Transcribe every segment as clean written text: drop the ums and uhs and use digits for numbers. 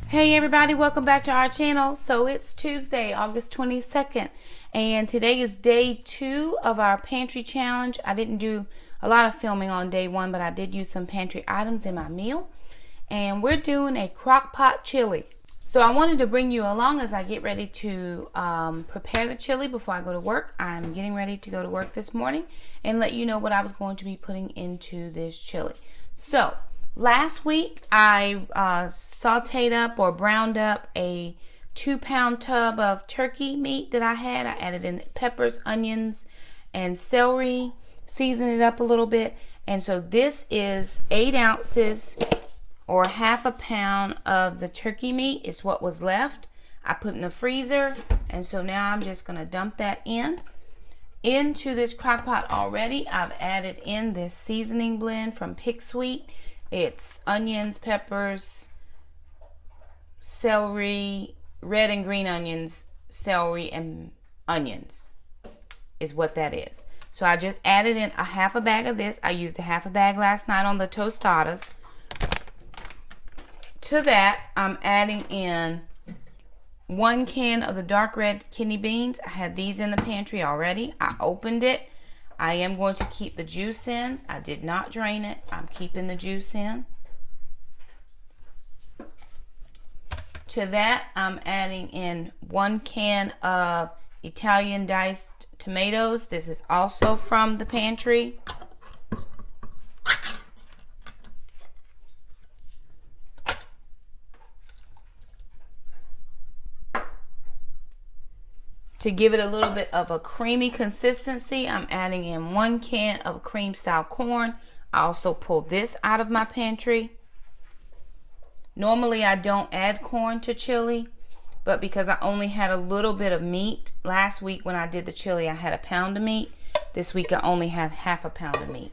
Hey everybody, welcome back to our channel. So it's Tuesday, August 22nd, and today is day 2 of our pantry challenge. I didn't do a lot of filming on day 1, but I did use some pantry items in my meal. And we're doing a crock pot chili. So I wanted to bring you along as I get ready to prepare the chili before I go to work. I'm getting ready to go to work this morning and let you know what I was going to be putting into this chili. So last week, I sauteed up or browned up a 2-pound tub of turkey meat that I had. I added in peppers, onions, and celery, seasoned it up a little bit. And so this is 8 ounces or half a pound of the turkey meat is what was left. I put in the freezer, and so now I'm just going to dump that into this crock pot already. I've added in this seasoning blend from Pick Sweet. It's onions, peppers, celery, red and green onions, celery, and onions is what that is. So I just added in a half a bag of this. I used a half a bag last night on the tostadas. To that, I'm adding in 1 can of the dark red kidney beans. I had these in the pantry already. I opened it. I am going to keep the juice in. I did not drain it. I'm keeping the juice in. To that, I'm adding in 1 can of Italian diced tomatoes. This is also from the pantry. To give it a little bit of a creamy consistency, I'm adding in 1 can of cream style corn. I also pulled this out of my pantry. Normally I don't add corn to chili, but because I only had a little bit of meat, last week when I did the chili I had a pound of meat. This week I only have half a pound of meat.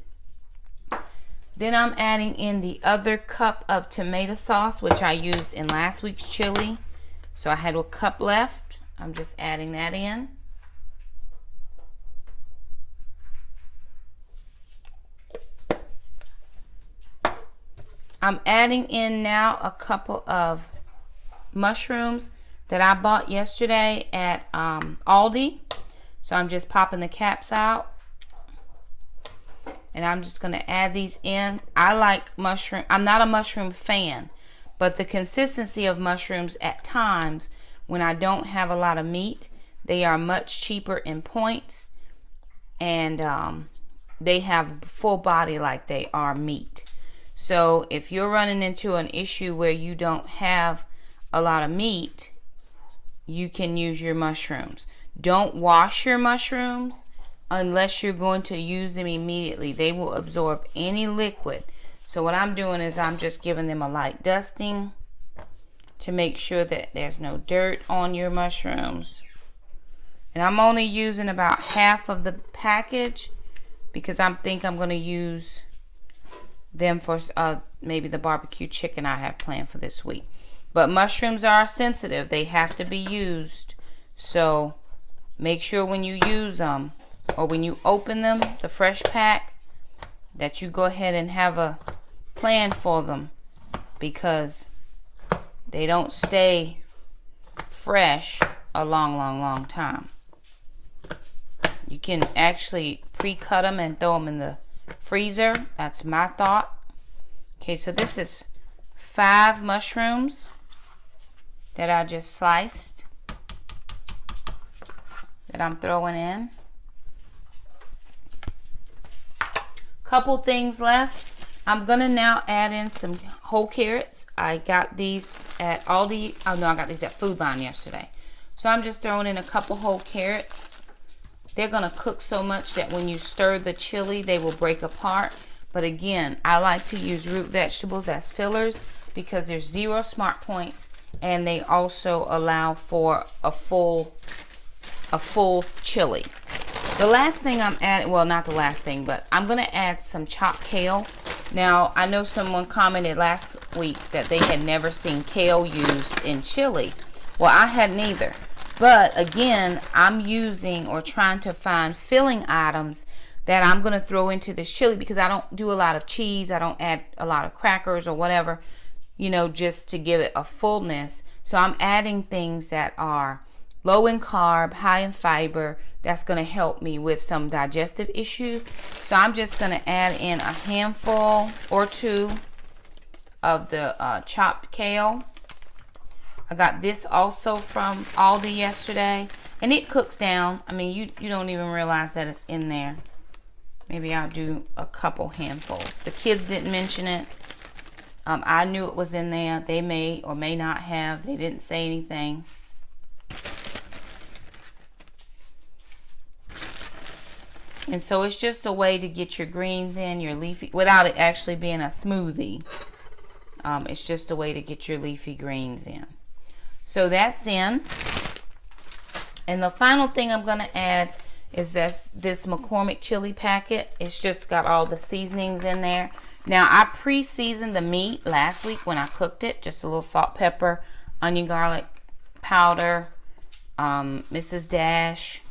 Then I'm adding in the other cup of tomato sauce, which I used in last week's chili. So I had a cup left. I'm just adding that in. I'm adding in now a couple of mushrooms that I bought yesterday at Aldi. So I'm just popping the caps out. And I'm just going to add these in. I like mushroom. I'm not a mushroom fan, but the consistency of mushrooms at times, when I don't have a lot of meat, they are much cheaper in points, and they have full body like they are meat. So if you're running into an issue where you don't have a lot of meat, you can use your mushrooms. Don't wash your mushrooms unless you're going to use them immediately. They will absorb any liquid. So what I'm doing is I'm just giving them a light dusting to make sure that there's no dirt on your mushrooms. And I'm only using about half of the package because I think I'm going to use them for maybe the barbecue chicken I have planned for this week. But mushrooms are sensitive. They have to be used. So make sure when you use them or when you open them, the fresh pack, that you go ahead and have a plan for them, because they don't stay fresh a long time. You can actually pre-cut them and throw them in the freezer. That's my thought. Okay, so this is 5 mushrooms that I just sliced that I'm throwing in. Couple things left. I'm gonna now add in some whole carrots. I got these at Aldi. Oh no, I got these at Food Line yesterday. So I'm just throwing in a couple whole carrots. They're gonna cook so much that when you stir the chili, they will break apart. But again, I like to use root vegetables as fillers because there's 0 smart points, and they also allow for a full chili. The last thing I'm adding, well, not the last thing, but I'm gonna add some chopped kale. Now, I know someone commented last week that they had never seen kale used in chili. Well, I hadn't either. But again, I'm using or trying to find filling items that I'm going to throw into this chili because I don't do a lot of cheese. I don't add a lot of crackers or whatever. you know, just to give it a fullness. So I'm adding things that are low in carb, high in fiber. That's going to help me with some digestive issues. So I'm just going to add in a handful or two of the chopped kale. I got this also from Aldi yesterday, and it cooks down. I mean, you don't even realize that it's in there. Maybe I'll do a couple handfuls. The kids didn't mention it. I knew it was in there. They may or may not have. They didn't say anything. And so it's just a way to get your greens in, your leafy, without it actually being a smoothie. It's just a way to get your leafy greens in. So that's in. And the final thing I'm going to add is this McCormick chili packet. It's just got all the seasonings in there. Now, I pre-seasoned the meat last week when I cooked it. Just a little salt, pepper, onion, garlic powder, Mrs. Dash.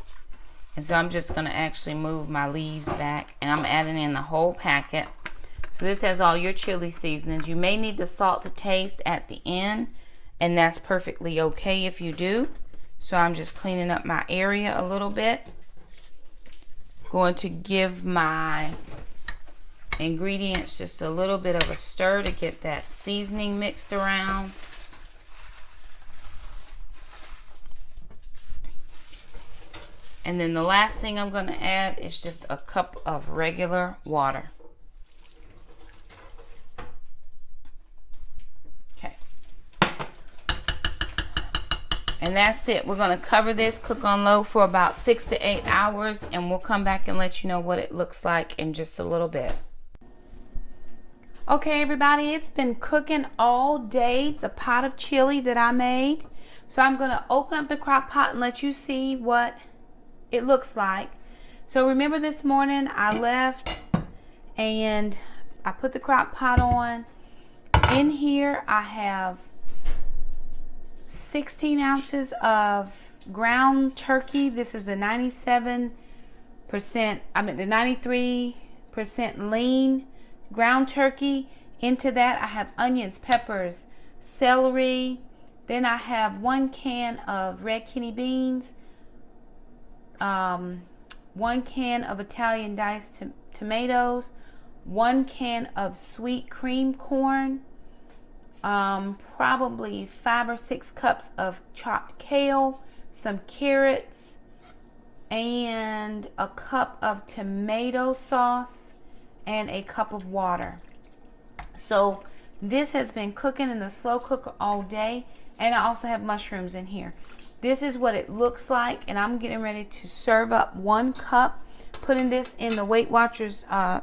And so I'm just going to actually move my leaves back, and I'm adding in the whole packet. So this has all your chili seasonings. You may need the salt to taste at the end, and that's perfectly okay if you do. So I'm just cleaning up my area a little bit. Going to give my ingredients just a little bit of a stir to get that seasoning mixed around. And then the last thing I'm going to add is just a cup of regular water. Okay. And that's it. We're going to cover this, cook on low for about 6 to 8 hours, and we'll come back and let you know what it looks like in just a little bit. Okay, everybody, it's been cooking all day, the pot of chili that I made. So I'm going to open up the crock pot and let you see what it looks like. So remember this morning I left and I put the crock pot on. In here I have 16 ounces of ground turkey. This is the 93% lean ground turkey. Into that I have onions, peppers, celery. Then I have 1 can of red kidney beans, 1 can of Italian diced tomatoes, 1 can of sweet cream corn, probably 5 or 6 cups of chopped kale, some carrots, and a cup of tomato sauce, and a cup of water. So this has been cooking in the slow cooker all day, and I also have mushrooms in here. This is what it looks like, and I'm getting ready to serve up 1 cup, putting this in the Weight Watchers, I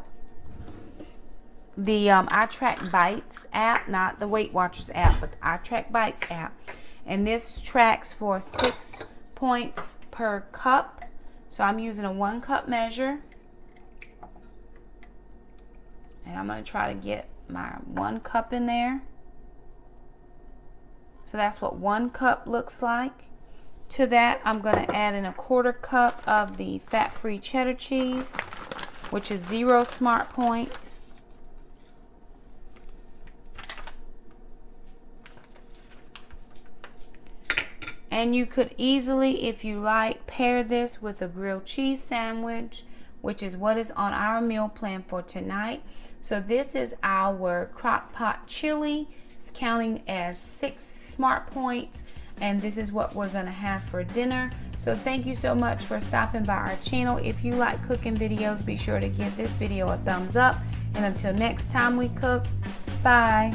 Track Bites app, not the Weight Watchers app, but the I Track Bites app. And this tracks for 6 points per cup. So I'm using a 1 cup measure. And I'm going to try to get my 1 cup in there. So that's what 1 cup looks like. To that, I'm going to add in a 1/4 cup of the fat-free cheddar cheese, which is 0 smart points. And you could easily, if you like, pair this with a grilled cheese sandwich, which is what is on our meal plan for tonight. So this is our Crock Pot Chili. It's counting as 6 smart points. And this is what we're going to have for dinner. So thank you so much for stopping by our channel. If you like cooking videos, be sure to give this video a thumbs up. And until next time we cook, bye.